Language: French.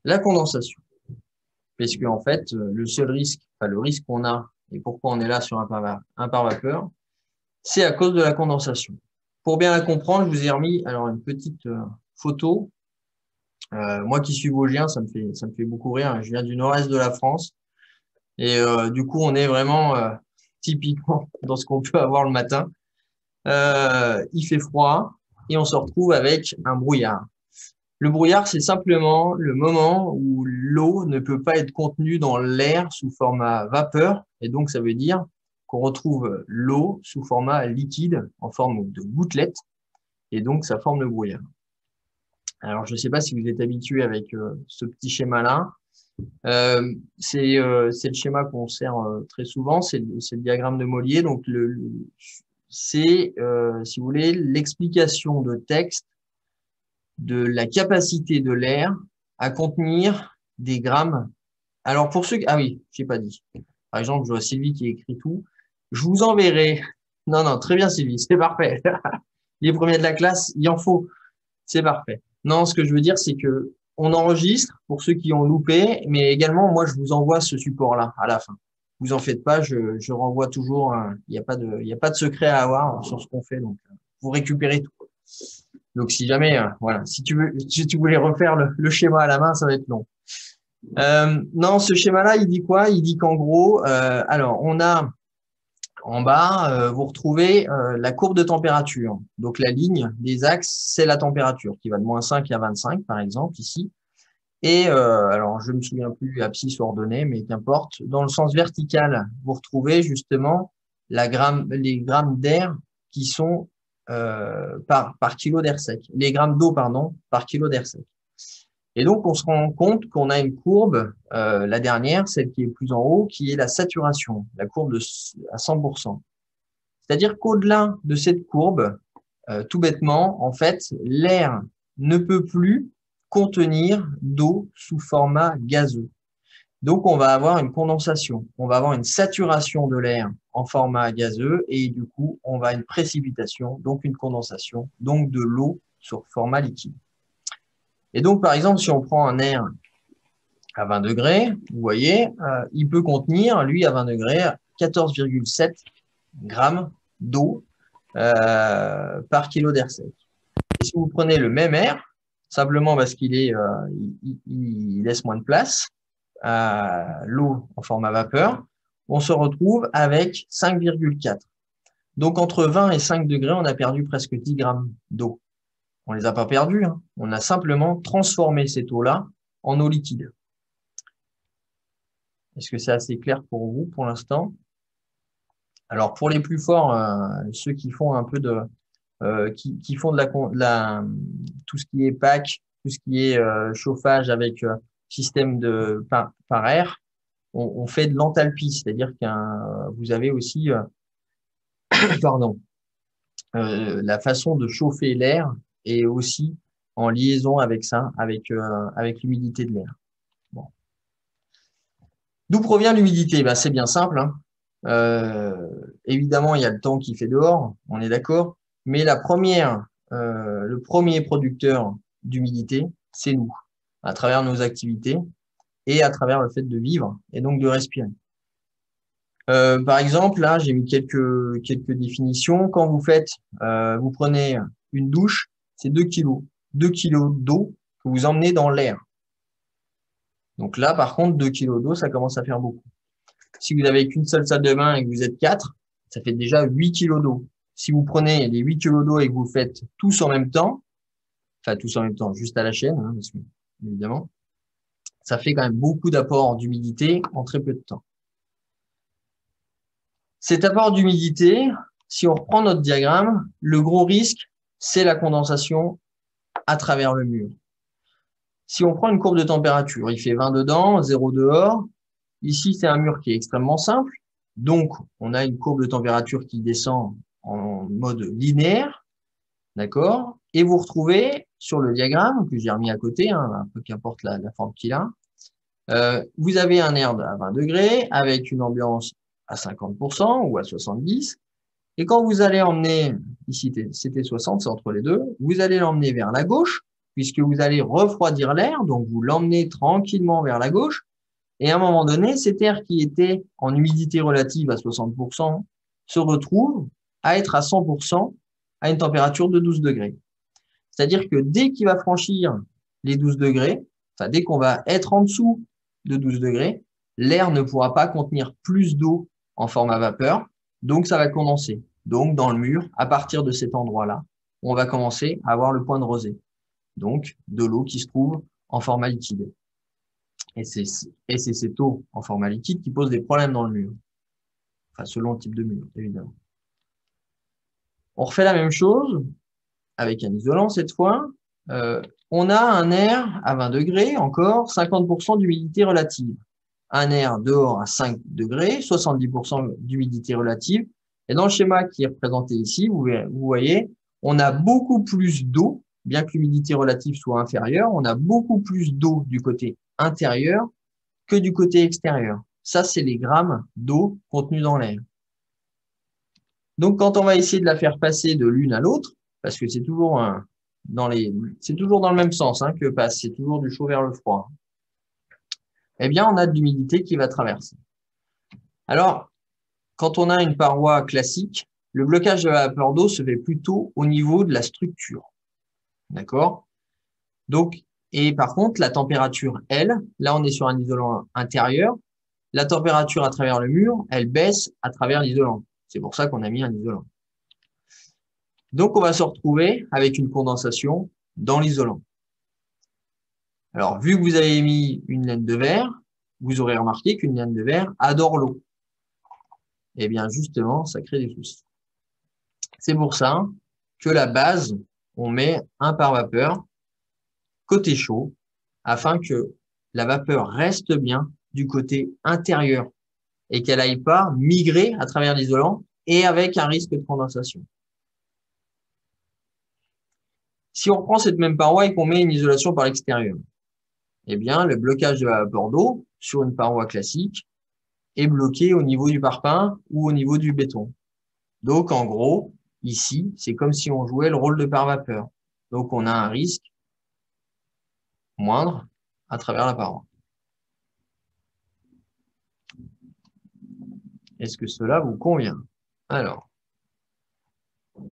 La condensation. Parce que, en fait, le seul risque, enfin, le risque qu'on a, et pourquoi on est là sur un pare-vapeur, c'est à cause de la condensation. Pour bien la comprendre, je vous ai remis alors une petite photo. Moi qui suis vosgien, ça me fait beaucoup rire. Je viens du nord-est de la France. Et du coup, on est vraiment typiquement dans ce qu'on peut avoir le matin. Il fait froid et on se retrouve avec un brouillard. Le brouillard, c'est simplement le moment où l'eau ne peut pas être contenue dans l'air sous format vapeur. Et donc, ça veut dire qu'on retrouve l'eau sous format liquide en forme de gouttelette. Et donc, ça forme le brouillard. Alors, je ne sais pas si vous êtes habitué avec ce petit schéma-là. C'est le schéma qu'on sert très souvent. C'est le diagramme de Mollier. Donc, c'est, si vous voulez, l'explication de texte de la capacité de l'air à contenir des grammes. Alors pour ceux, ah oui, j'ai pas dit. Par exemple, je vois Sylvie qui écrit tout. Je vous enverrai. Non, non, très bien Sylvie, c'est parfait. Les premiers de la classe, il en faut. C'est parfait. Non, ce que je veux dire, c'est que on enregistre pour ceux qui ont loupé, mais également, moi, je vous envoie ce support-là à la fin. Vous en faites pas, je renvoie toujours. Il n'y a pas de secret à avoir sur ce qu'on fait, donc vous récupérez tout. Donc, si jamais, voilà, si tu voulais refaire le schéma à la main, ça va être long. Non, ce schéma-là, il dit quoi? Il dit qu'en gros, alors, on a en bas, vous retrouvez la courbe de température. Donc, la ligne des axes, c'est la température qui va de -5 à 25, par exemple, ici. Et alors, je ne me souviens plus abscisse ou ordonnée, mais qu'importe. Dans le sens vertical, vous retrouvez justement les grammes d'air qui sont par kilo d'air sec. Les grammes d'eau, pardon, par kilo d'air sec. Et donc, on se rend compte qu'on a une courbe, la dernière, celle qui est plus en haut, qui est la saturation, la courbe à 100%. C'est-à-dire qu'au-delà de cette courbe, tout bêtement, en fait, l'air ne peut plus contenir d'eau sous format gazeux. Donc, on va avoir une condensation, on va avoir une saturation de l'air en format gazeux et du coup, on va avoir une précipitation, donc une condensation, donc de l'eau sur format liquide. Et donc, par exemple, si on prend un air à 20 degrés, vous voyez, il peut contenir, lui, à 20 degrés, 14,7 grammes d'eau par kilo d'air sec. Et si vous prenez le même air, simplement parce qu'il il laisse moins de place à l'eau en format vapeur, on se retrouve avec 5,4. Donc, entre 20 et 5 degrés, on a perdu presque 10 grammes d'eau. On les a pas perdus, hein. On a simplement transformé cette eau-là en eau liquide. Est-ce que c'est assez clair pour vous pour l'instant? Alors, pour les plus forts, ceux qui font un peu qui font tout ce qui est PAC, tout ce qui est chauffage avec système par air, on fait de l'enthalpie, c'est-à-dire que vous avez aussi, pardon, la façon de chauffer l'air est aussi en liaison avec ça, avec l'humidité de l'air. Bon. D'où provient l'humidité? Ben, c'est bien simple, hein. Évidemment, il y a le temps qui fait dehors, on est d'accord, mais le premier producteur d'humidité, c'est nous, à travers nos activités et à travers le fait de vivre et donc de respirer. Par exemple, là, j'ai mis quelques définitions. Quand vous prenez une douche, c'est 2 kilos. 2 kilos d'eau que vous emmenez dans l'air. Donc là, par contre, 2 kilos d'eau, ça commence à faire beaucoup. Si vous n'avez qu'une seule salle de bain et que vous êtes 4, ça fait déjà 8 kilos d'eau. Si vous prenez les 8 kilos d'eau et que vous faites tous en même temps, enfin tous en même temps, juste à la chaîne, hein, parce que, évidemment, ça fait quand même beaucoup d'apports d'humidité en très peu de temps. Cet apport d'humidité, si on reprend notre diagramme, le gros risque, c'est la condensation à travers le mur. Si on prend une courbe de température, il fait 20 dedans, 0 dehors. Ici, c'est un mur qui est extrêmement simple. Donc, on a une courbe de température qui descend en mode linéaire. D'accord? Et vous retrouvez sur le diagramme que j'ai remis à côté, hein, un peu qu'importe la forme qu'il a, vous avez un air à 20 degrés avec une ambiance à 50% ou à 70%. Et quand vous allez emmener, ici c'était 60, c'est entre les deux, vous allez l'emmener vers la gauche puisque vous allez refroidir l'air, donc vous l'emmenez tranquillement vers la gauche, et à un moment donné, cet air qui était en humidité relative à 60% se retrouve à être à 100% à une température de 12 degrés. C'est-à-dire que dès qu'il va franchir les 12 degrés, enfin dès qu'on va être en dessous de 12 degrés, l'air ne pourra pas contenir plus d'eau en forme à vapeur, donc ça va condenser. Donc dans le mur, à partir de cet endroit-là, on va commencer à avoir le point de rosée. Donc de l'eau qui se trouve en format liquide. Et c'est cette eau en format liquide qui pose des problèmes dans le mur. Enfin, selon le type de mur, évidemment. On refait la même chose avec un isolant cette fois. On a un air à 20 degrés, encore 50% d'humidité relative. Un air dehors à 5 degrés, 70% d'humidité relative. Et dans le schéma qui est représenté ici, vous voyez, on a beaucoup plus d'eau, bien que l'humidité relative soit inférieure, on a beaucoup plus d'eau du côté intérieur que du côté extérieur. Ça, c'est les grammes d'eau contenus dans l'air. Donc, quand on va essayer de la faire passer de l'une à l'autre, parce que c'est toujours c'est toujours dans le même sens que passe, c'est toujours du chaud vers le froid. Eh bien, on a de l'humidité qui va traverser. Alors, quand on a une paroi classique, le blocage de la vapeur d'eau se fait plutôt au niveau de la structure. D'accord? Donc, et par contre, la température, elle, là, on est sur un isolant intérieur. La température à travers le mur, elle baisse à travers l'isolant. C'est pour ça qu'on a mis un isolant. Donc, on va se retrouver avec une condensation dans l'isolant. Alors, vu que vous avez mis une laine de verre, vous aurez remarqué qu'une laine de verre adore l'eau. Eh bien, justement, ça crée des soucis. C'est pour ça que la base, on met un pare-vapeur côté chaud afin que la vapeur reste bien du côté intérieur et qu'elle n'aille pas migrer à travers l'isolant et avec un risque de condensation. Si on reprend cette même paroi et qu'on met une isolation par l'extérieur, eh bien, le blocage de la vapeur d'eau sur une paroi classique est bloqué au niveau du parpaing ou au niveau du béton. Donc, en gros, ici, c'est comme si on jouait le rôle de pare-vapeur. Donc, on a un risque moindre à travers la paroi. Est-ce que cela vous convient? Alors,